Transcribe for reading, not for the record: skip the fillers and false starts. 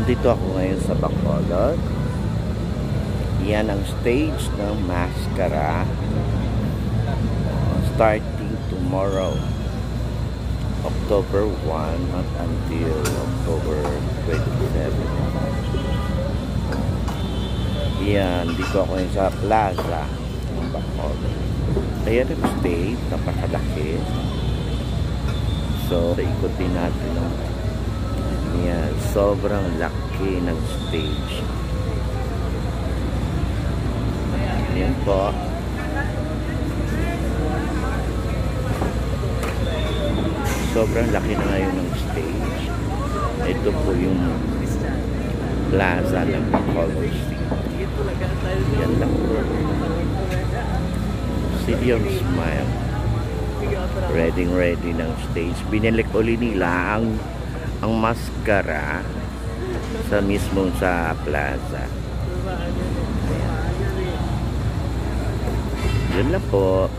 Nandito ako ngayon sa Bacolod. Yan ang stage ng Mascara. Starting tomorrow, October 1 not until October 27. Yan, dito ako ngayon sa plaza ng Bacolod. Ayan ang stage, napakalaki. So, ikutin natin ang yan, sobrang laki ng stage. Yan po. Sobrang laki na ngayon ng stage. Ito po yung plaza ng Bacolod City. Yan lang po. City of Smile. Ready ng stage. Binilik uli nila ang Mascara sa mismong sa plaza. Yan lang po.